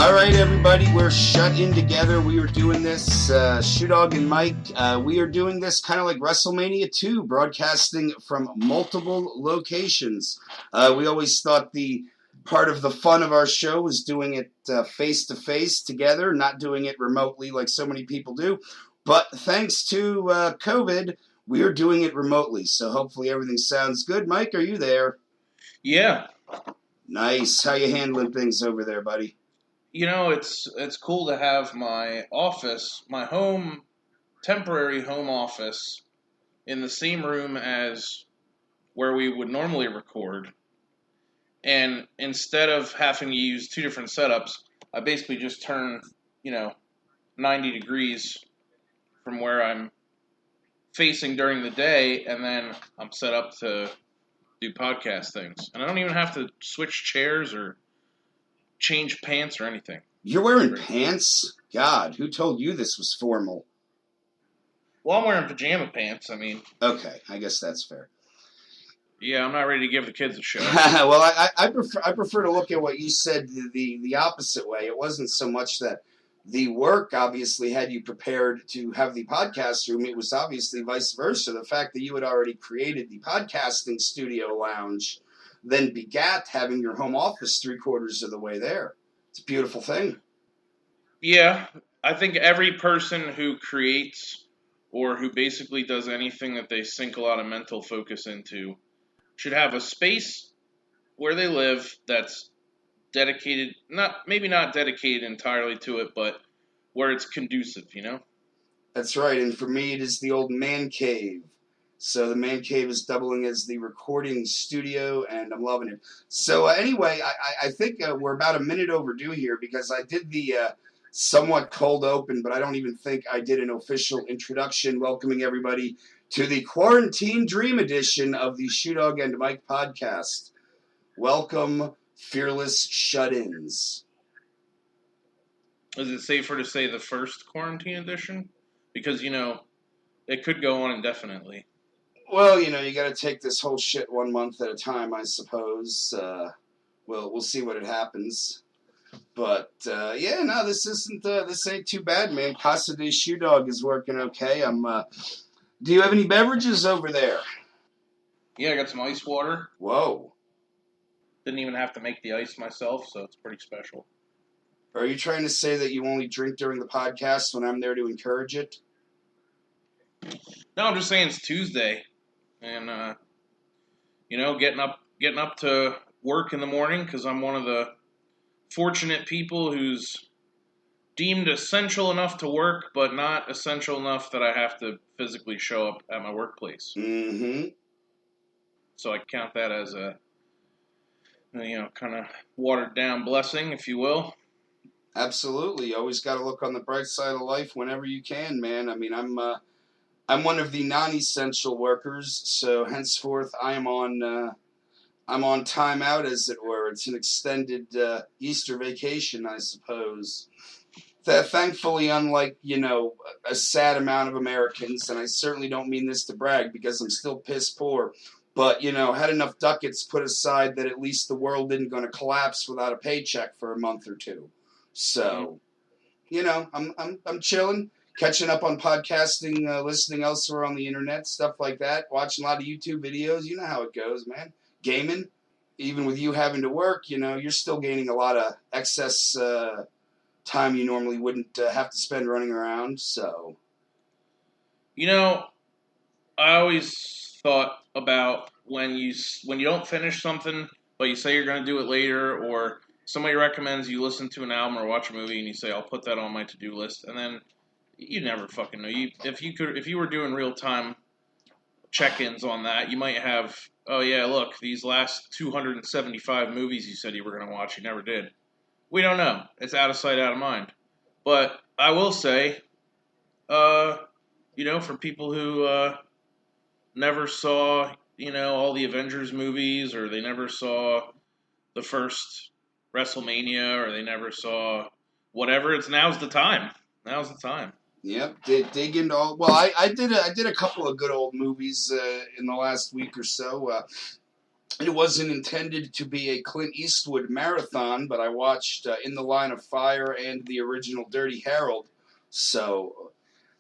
All right, everybody, we're shut in together. We are doing this, Shoedogg and Mike. We are doing this kind of like WrestleMania 2, broadcasting from multiple locations. We always thought the part of the fun of our show was doing it face-to-face together, not doing it remotely like so many people do. But thanks to COVID, we are doing it remotely, so hopefully everything sounds good. Mike, are you there? Yeah. Nice. How you handling things over there, buddy? You know, it's cool to have my office, my temporary home office, in the same room as where we would normally record. And instead of having to use two different setups, I basically just turn, 90 degrees from where I'm facing during the day, and then I'm set up to do podcast things. And I don't even have to switch chairs or change pants or anything. You're wearing pants? God, who told you this was formal? Well, I'm wearing pajama pants, Okay, I guess that's fair. Yeah, I'm not ready to give the kids a show. Well, I prefer to look at what you said the opposite way. It wasn't so much that the work obviously had you prepared to have the podcast room. It was obviously vice versa. The fact that you had already created the podcasting studio lounge then begat having your home office 3/4 of the way there. It's a beautiful thing. Yeah, I think every person who creates or who basically does anything that they sink a lot of mental focus into should have a space where they live that's dedicated, maybe not dedicated entirely to it, but where it's conducive, That's right, and for me it is the old man cave. So the man cave is doubling as the recording studio, and I'm loving it. So anyway, I think we're about a minute overdue here because I did the somewhat cold open, but I don't even think I did an official introduction welcoming everybody to the Quarantine Dream edition of the Shoedogg and Mike podcast. Welcome, fearless shut-ins. Is it safer to say the first quarantine edition? Because, it could go on indefinitely. Well, you got to take this whole shit 1 month at a time, I suppose. We'll see what it happens. But this ain't too bad, man. Casa de Shoedogg is working okay. Do you have any beverages over there? Yeah, I got some ice water. Whoa. Didn't even have to make the ice myself, so it's pretty special. Are you trying to say that you only drink during the podcast when I'm there to encourage it? No, I'm just saying it's Tuesday. And, getting up to work in the morning because I'm one of the fortunate people who's deemed essential enough to work, but not essential enough that I have to physically show up at my workplace. Mm-hmm. So I count that as a, kind of watered down blessing, if you will. Absolutely. You always got to look on the bright side of life whenever you can, man. I'm one of the non-essential workers, so henceforth I'm on timeout, as it were. It's an extended Easter vacation, I suppose. That thankfully, unlike a sad amount of Americans, and I certainly don't mean this to brag because I'm still piss poor, but had enough ducats put aside that at least the world didn't going to collapse without a paycheck for a month or two. So, I'm chilling. Catching up on podcasting, listening elsewhere on the internet, stuff like that. Watching a lot of YouTube videos. You know how it goes, man. Gaming. Even with you having to work, you're still gaining a lot of excess time you normally wouldn't have to spend running around. So, I always thought about when you don't finish something, but you say you're going to do it later, or somebody recommends you listen to an album or watch a movie, and you say, I'll put that on my to-do list, and then you never fucking know. If you were doing real-time check-ins on that, you might have, oh yeah, look, these last 275 movies you said you were going to watch, you never did. We don't know. It's out of sight, out of mind. But I will say, for people who never saw, all the Avengers movies, or they never saw the first WrestleMania, or they never saw whatever, now's the time. Now's the time. Yep, dig into all. Well, I did a couple of good old movies in the last week or so. It wasn't intended to be a Clint Eastwood marathon, but I watched In the Line of Fire and the original Dirty Harold. So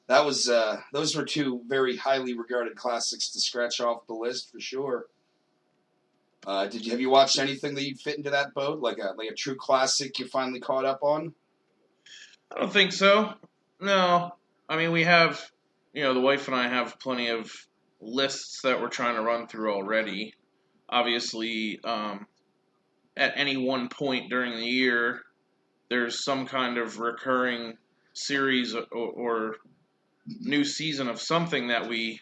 that was those were two very highly regarded classics to scratch off the list for sure. Have you watched anything that you'd fit into that boat, like a true classic you finally caught up on? I don't think so. No. I mean, we have, the wife and I have plenty of lists that we're trying to run through already. Obviously, at any one point during the year, there's some kind of recurring series or new season of something that we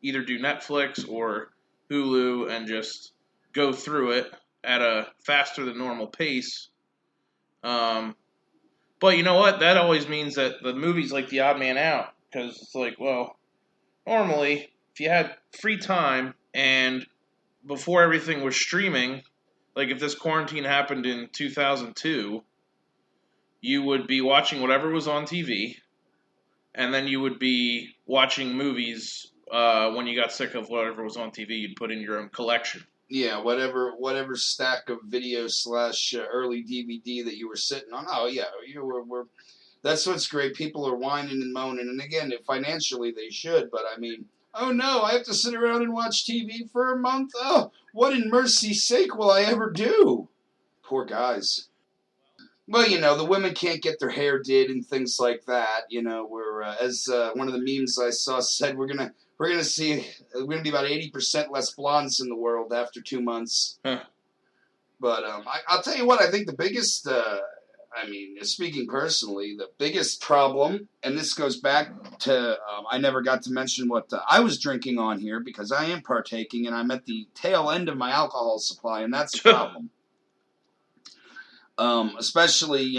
either do Netflix or Hulu and just go through it at a faster than normal pace. But you know what? That always means that the movie's like the odd man out. Because it's like, well, normally, if you had free time and before everything was streaming, like if this quarantine happened in 2002, you would be watching whatever was on TV, and then you would be watching movies when you got sick of whatever was on TV. You'd put in your own collection. Yeah, whatever stack of video slash early DVD that you were sitting on. Oh yeah, we're that's what's great. People are whining and moaning, and again, financially they should, but I mean, oh no, I have to sit around and watch TV for a month. Oh, what in mercy's sake will I ever do? Poor guys. Well, the women can't get their hair did and things like that. We're as one of the memes I saw said, we're gonna be about 80% less blondes in the world after 2 months. Huh. But I'll tell you what, I think the biggest, speaking personally, the biggest problem, and this goes back to, I never got to mention what I was drinking on here because I am partaking and I'm at the tail end of my alcohol supply, and that's a problem. Especially,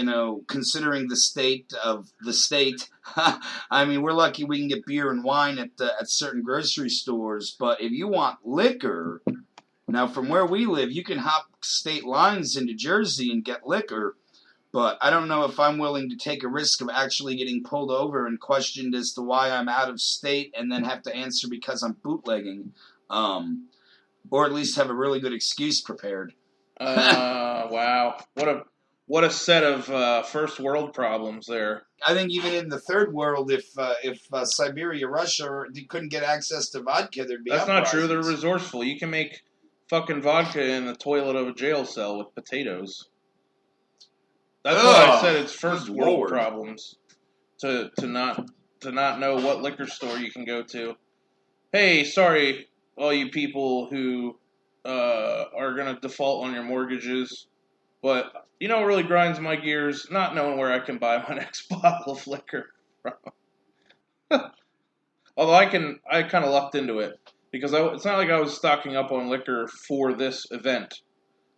considering the state of the state. I mean, we're lucky we can get beer and wine at certain grocery stores, but if you want liquor, now from where we live, you can hop state lines into Jersey and get liquor, but I don't know if I'm willing to take a risk of actually getting pulled over and questioned as to why I'm out of state and then have to answer because I'm bootlegging, or at least have a really good excuse prepared. Wow. What a set of first world problems there. I think even in the third world, if Siberia, Russia couldn't get access to vodka, there'd be That's uprisings. not true. They're resourceful. You can make fucking vodka in the toilet of a jail cell with potatoes. That's why I said it's first world problems to not know what liquor store you can go to. Hey, sorry, all you people who are gonna default on your mortgages, but you know what really grinds my gears? Not knowing where I can buy my next bottle of liquor from. Although I kind of lucked into it because it's not like I was stocking up on liquor for this event,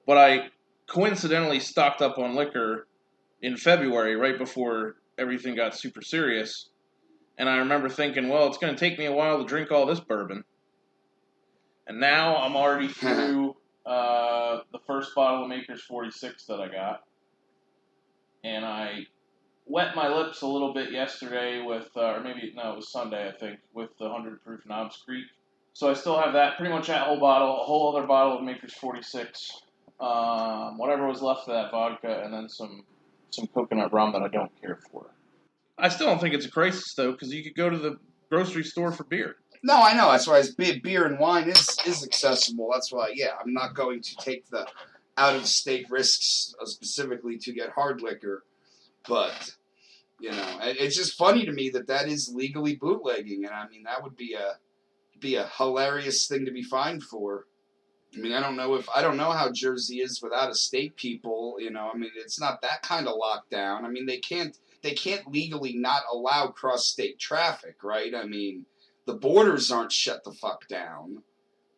but I coincidentally stocked up on liquor in February, right before everything got super serious. And I remember thinking, well, it's going to take me a while to drink all this bourbon. And now I'm already through the first bottle of Maker's 46 that I got. And I wet my lips a little bit yesterday with, it was Sunday, I think, with the 100 proof Knobs Creek. So I still have that, pretty much that whole bottle, a whole other bottle of Maker's 46, whatever was left of that vodka, and then some coconut rum that I don't care for. I still don't think it's a crisis, though, because you could go to the grocery store for beer. No, I know. That's why beer and wine is accessible. That's why, I'm not going to take the out-of-state risks specifically to get hard liquor. But, it's just funny to me that is legally bootlegging. And, I mean, that would be a hilarious thing to be fined for. I mean, I don't know how Jersey is with out-of-state people. I mean, it's not that kind of lockdown. I mean, they can't legally not allow cross-state traffic, right? I mean, the borders aren't shut the fuck down.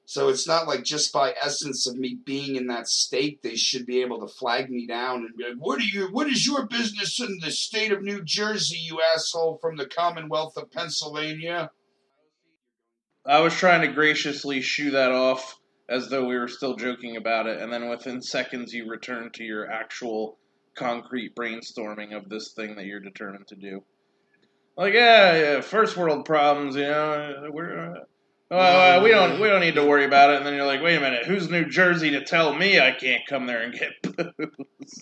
So it's not like just by essence of me being in that state, they should be able to flag me down and be like, what is your business in the state of New Jersey, you asshole from the Commonwealth of Pennsylvania? I was trying to graciously shoo that off as though we were still joking about it, and then within seconds you return to your actual concrete brainstorming of this thing that you're determined to do. Like, yeah, first world problems, we're We don't need to worry about it. And then you're like, wait a minute, who's New Jersey to tell me I can't come there and get booze?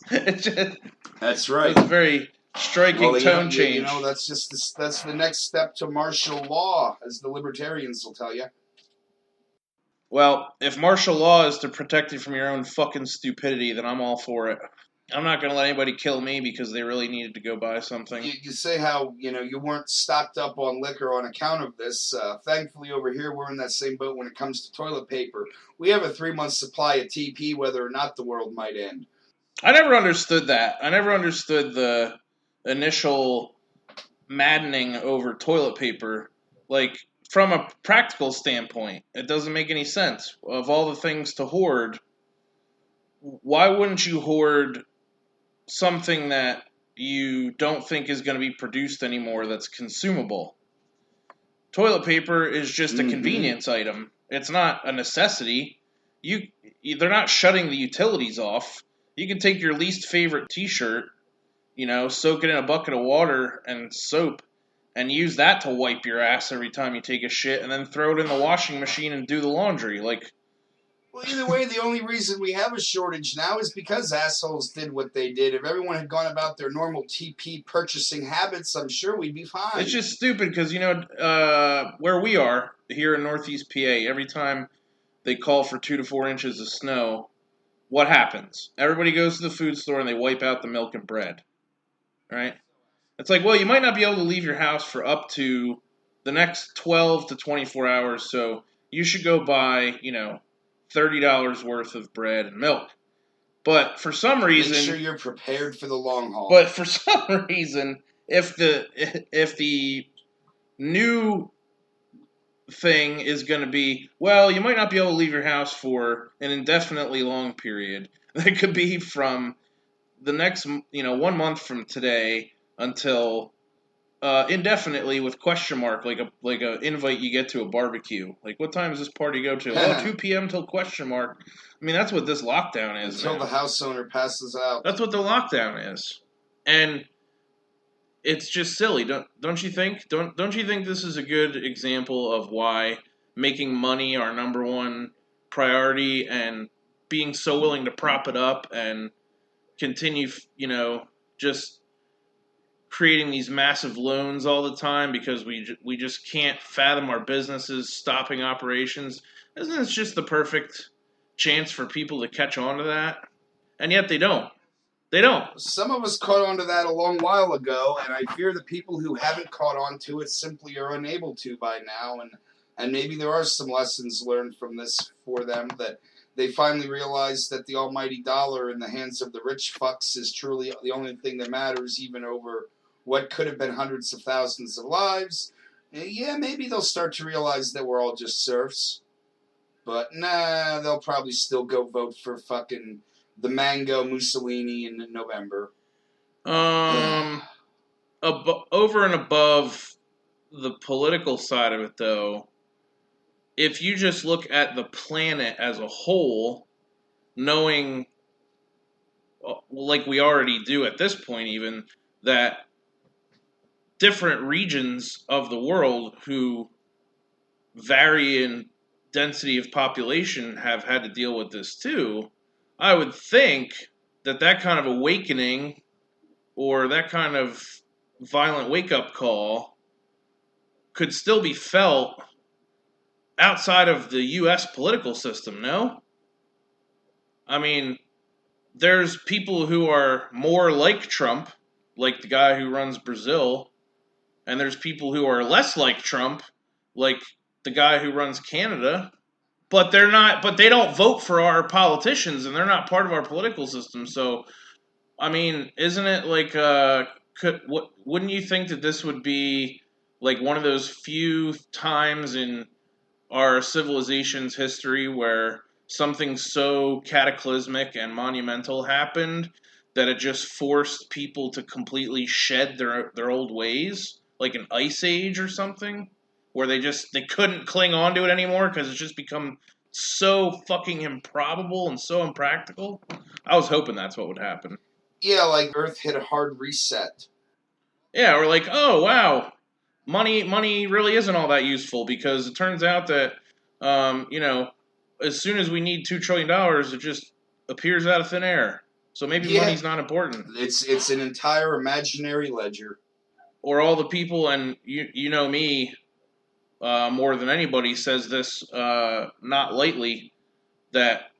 That's right. It's a very striking tone change. You know, that's the next step to martial law, as the libertarians will tell you. Well, if martial law is to protect you from your own fucking stupidity, then I'm all for it. I'm not going to let anybody kill me because they really needed to go buy something. You say how, you weren't stocked up on liquor on account of this. Thankfully, over here, we're in that same boat when it comes to toilet paper. We have a 3-month supply of TP, whether or not the world might end. I never understood that. I never understood the initial maddening over toilet paper. Like, from a practical standpoint, it doesn't make any sense. Of all the things to hoard, why wouldn't you hoard something that you don't think is going to be produced anymore that's consumable? Toilet paper is just a convenience item. It's not a necessity. They're not shutting the utilities off. You can take your least favorite t-shirt, soak it in a bucket of water and soap, and use that to wipe your ass every time you take a shit, and then throw it in the washing machine and do the laundry. Well, either way, the only reason we have a shortage now is because assholes did what they did. If everyone had gone about their normal TP purchasing habits, I'm sure we'd be fine. It's just stupid because, where we are, here in Northeast PA, every time they call for 2 to 4 inches of snow, what happens? Everybody goes to the food store and they wipe out the milk and bread, right? It's like, well, you might not be able to leave your house for up to the next 12 to 24 hours, so you should go buy, $30 worth of bread and milk. But for some reason, make sure you're prepared for the long haul. But for some reason, if the new thing is going to be, well, you might not be able to leave your house for an indefinitely long period. That could be from the next, 1 month from today until indefinitely with question mark, like a invite you get to a barbecue. Like, what time does this party go to? 2 p.m. till question mark. I mean, that's what this lockdown is. Until the house owner passes out. That's what the lockdown is. And it's just silly, don't you think? Don't you think this is a good example of why making money our number one priority and being so willing to prop it up and continue, just creating these massive loans all the time because we just can't fathom our businesses stopping operations? Isn't this just the perfect chance for people to catch on to that? And yet they don't. They don't. Some of us caught on to that a long while ago, and I fear the people who haven't caught on to it simply are unable to by now, and maybe there are some lessons learned from this for them, that they finally realize that the almighty dollar in the hands of the rich fucks is truly the only thing that matters, even over what could have been hundreds of thousands of lives. Yeah, maybe they'll start to realize that we're all just serfs. But nah, they'll probably still go vote for fucking the Mango Mussolini in November. Over and above the political side of it, though, if you just look at the planet as a whole, knowing, like we already do at this point even, that different regions of the world who vary in density of population have had to deal with this too, I would think that kind of awakening or that kind of violent wake-up call could still be felt outside of the U.S. political system, no? I mean, there's people who are more like Trump, like the guy who runs Brazil, and there's people who are less like Trump, like the guy who runs Canada. But they don't vote for our politicians, and they're not part of our political system. So, I mean, isn't it like, wouldn't you think that this would be like one of those few times in our civilization's history where something so cataclysmic and monumental happened that it just forced people to completely shed their old ways, like an ice age or something? Where they couldn't cling on to it anymore because it's just become so fucking improbable and so impractical. I was hoping that's what would happen. Yeah, like Earth hit a hard reset. Yeah, we're like, oh, wow, money really isn't all that useful, because it turns out that, as soon as we need $2 trillion, it just appears out of thin air. So maybe Yeah, money's not important. it's an entire imaginary ledger. Or all the people, and you know me, more than anybody says this, not lightly, that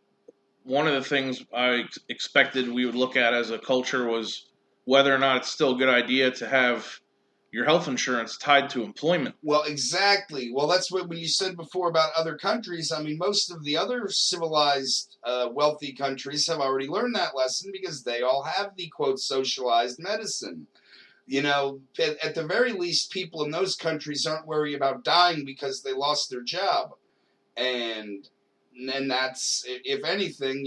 one of the things I expected we would look at as a culture was whether or not it's still a good idea to have your health insurance tied to employment. Well, exactly. Well, that's what when you said before about other countries. I mean, most of the other civilized, wealthy countries have already learned that lesson because they all have the quote socialized medicine. You know, at the very least, people in those countries aren't worried about dying because they lost their job. And that's, if anything,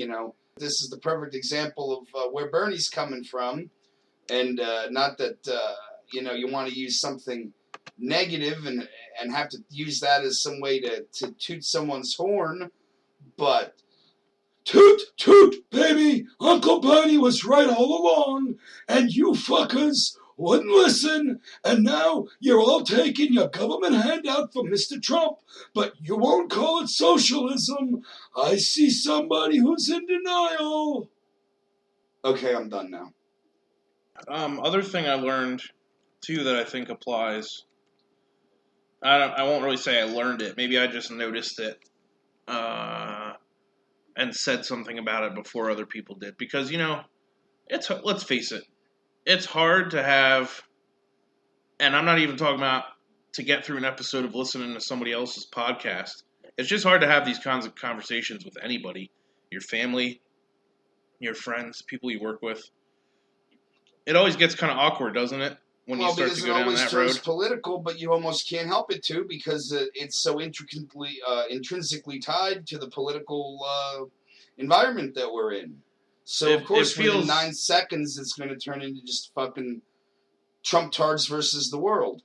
this is the perfect example of where Bernie's coming from. And not that, you want to use something negative and have to use that as some way to toot someone's horn. But toot, toot, baby, Uncle Bernie was right all along, and you fuckers wouldn't listen, and now you're all taking your government handout from Mr. Trump, but you won't call it socialism. I see somebody who's in denial. Okay, I'm done now. Other thing I learned too that I think applies. I won't really say I learned it. Maybe I just noticed it, and said something about it before other people did. Because let's face it, it's hard to have, and I'm not even talking about to get through an episode of listening to somebody else's podcast. It's just hard to have these kinds of conversations with anybody, your family, your friends, people you work with. It always gets kind of awkward, doesn't it? When you start to go down that road. Well, because it always turns political, but you almost can't help it to, because it's so intrinsically tied to the political environment that we're in. So, of course, within 9 seconds, it's going to turn into just fucking Trump tards versus the world.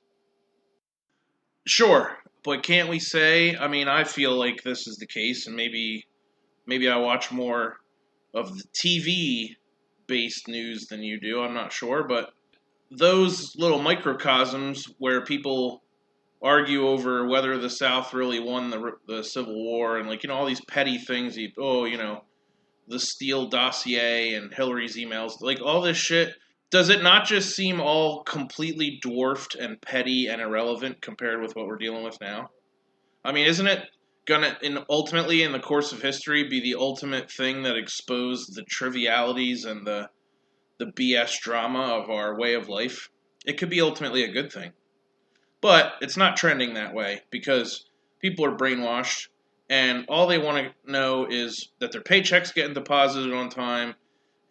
Sure, but can't we say, I feel like this is the case, and maybe I watch more of the TV-based news than you do, I'm not sure, but those little microcosms where people argue over whether the South really won the Civil War, and all these petty things, the Steele dossier and Hillary's emails, all this shit, does it not just seem all completely dwarfed and petty and irrelevant compared with what we're dealing with now? Isn't it gonna, ultimately in the course of history, be the ultimate thing that exposed the trivialities and the BS drama of our way of life? It could be ultimately a good thing. But it's not trending that way because people are brainwashed, and all they want to know is that their paycheck's getting deposited on time,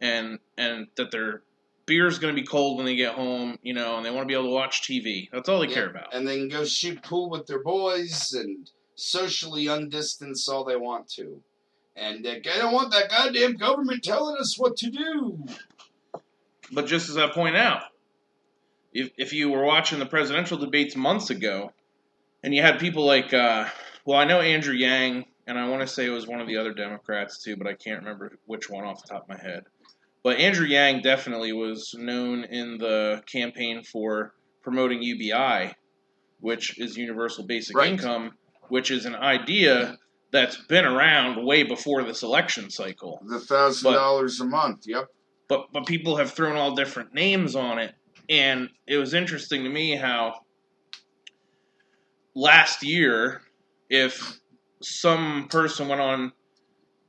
and that their beer's going to be cold when they get home, and they want to be able to watch TV. That's all they care about. And they can go shoot pool with their boys and socially undistance all they want to. And they don't want that goddamn government telling us what to do. But just as I point out, if you were watching the presidential debates months ago, and you had people like, I know Andrew Yang, and I want to say it was one of the other Democrats too, but I can't remember which one off the top of my head. But Andrew Yang definitely was known in the campaign for promoting UBI, which is Universal Basic Income, which is an idea that's been around way before this election cycle. The $1,000 a month, yep. But people have thrown all different names on it. And it was interesting to me how last year, if some person went on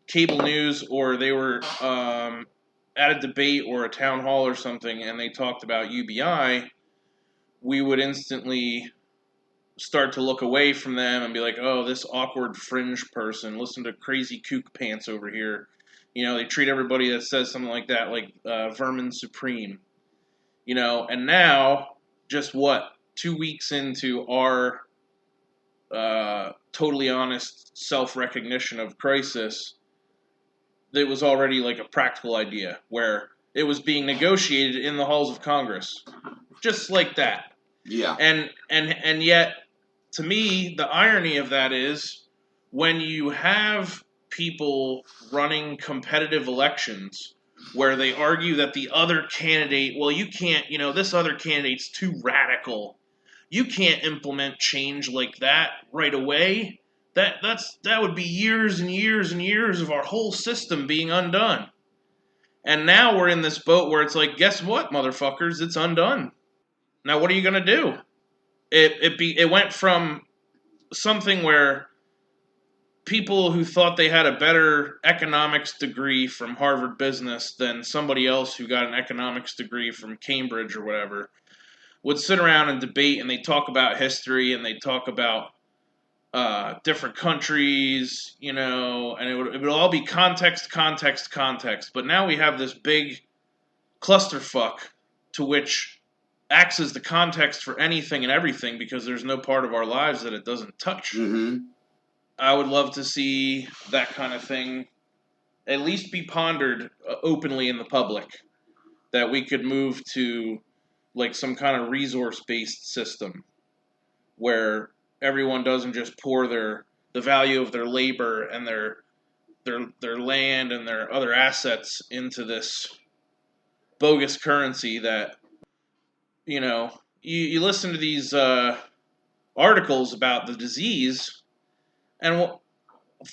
cable news or they were at a debate or a town hall or something and they talked about UBI, we would instantly start to look away from them and be like, oh, this awkward fringe person, listen to crazy kook pants over here. They treat everybody that says something like that like vermin supreme. And now, just 2 weeks into our totally honest self-recognition of crisis, it was already like a practical idea where it was being negotiated in the halls of Congress. Just like that. Yeah. And yet, to me, the irony of that is when you have people running competitive elections where they argue that the other candidate, well, you can't, this other candidate's too radical. you can't implement change like that right away. That would be years and years and years of our whole system being undone. And now we're in this boat where it's like, guess what, motherfuckers? It's undone. Now what are you going to do? It went from something where people who thought they had a better economics degree from Harvard Business than somebody else who got an economics degree from Cambridge or whatever would sit around and debate, and they talk about history, and they talk about different countries, and it would all be context. But now we have this big clusterfuck to which acts as the context for anything and everything because there's no part of our lives that it doesn't touch. Mm-hmm. I would love to see that kind of thing at least be pondered openly in the public, that we could move to like some kind of resource-based system where everyone doesn't just pour the value of their labor and their land and their other assets into this bogus currency that, you listen to these articles about the disease, and I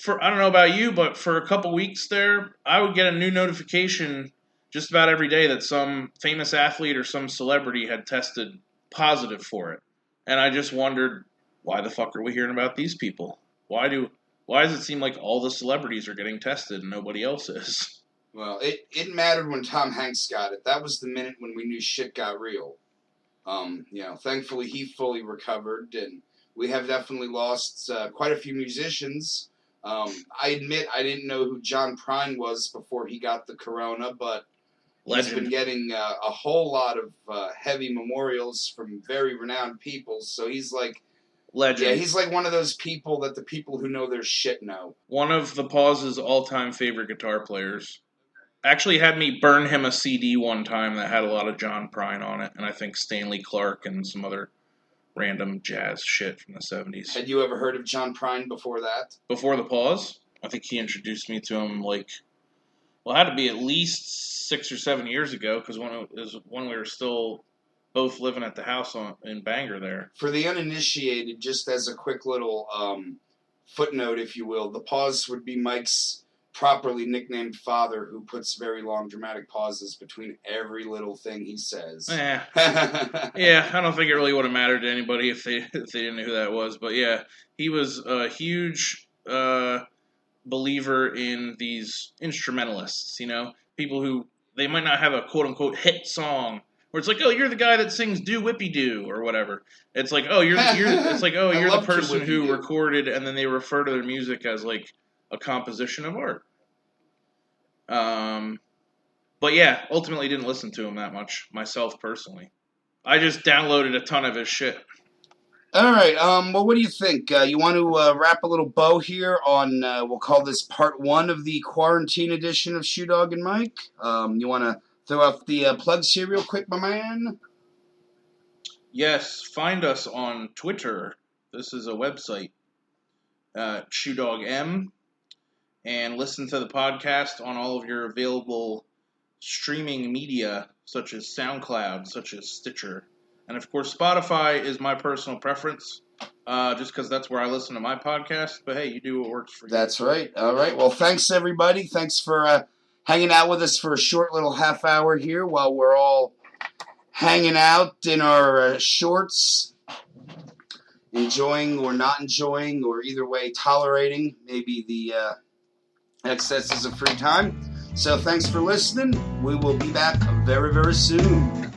don't know about you, but for a couple weeks there, I would get a new notification just about every day that some famous athlete or some celebrity had tested positive for it. And I just wondered, why the fuck are we hearing about these people? Why does it seem like all the celebrities are getting tested and nobody else is? Well, it mattered when Tom Hanks got it. That was the minute when we knew shit got real. Thankfully he fully recovered, and we have definitely lost quite a few musicians. I admit I didn't know who John Prine was before he got the corona, but Legend. He's been getting a whole lot of heavy memorials from very renowned people, so he's like... Legend. Yeah, he's like one of those people that the people who know their shit know. One of the Paw's all-time favorite guitar players. Actually had me burn him a CD one time that had a lot of John Prine on it, and I think Stanley Clarke and some other random jazz shit from the 70s. Had you ever heard of John Prine before that? Before the Paw's? I think he introduced me to him it had to be at least 6 or 7 years ago, because when we were still both living at the house in Bangor there. For the uninitiated, just as a quick little footnote, if you will, the Paw's would be Mike's properly nicknamed father, who puts very long dramatic pauses between every little thing he says. Yeah, I don't think it really would have mattered to anybody if they didn't know who that was. But yeah, he was a huge believer in these instrumentalists, people who, they might not have a quote-unquote hit song, where it's like, oh, you're the guy that sings Do Whippy Doo, or whatever. It's like, oh, you're the person who recorded, and then they refer to their music as like a composition of art. But yeah, ultimately didn't listen to him that much, myself personally. I just downloaded a ton of his shit. All right, well, what do you think? You want to wrap a little bow here on, we'll call this part 1 of the quarantine edition of Shoedogg and Mike? You want to throw out the plugs here real quick, my man? Yes, find us on Twitter. This is a website, Shoedogg M. And listen to the podcast on all of your available streaming media, such as SoundCloud, such as Stitcher. And, of course, Spotify is my personal preference, just because that's where I listen to my podcast. But, hey, you do what works for you. That's right. All right. Well, thanks, everybody. Thanks for hanging out with us for a short little half hour here while we're all hanging out in our shorts, enjoying or not enjoying, or either way tolerating maybe the excesses of free time. So thanks for listening. We will be back very, very soon.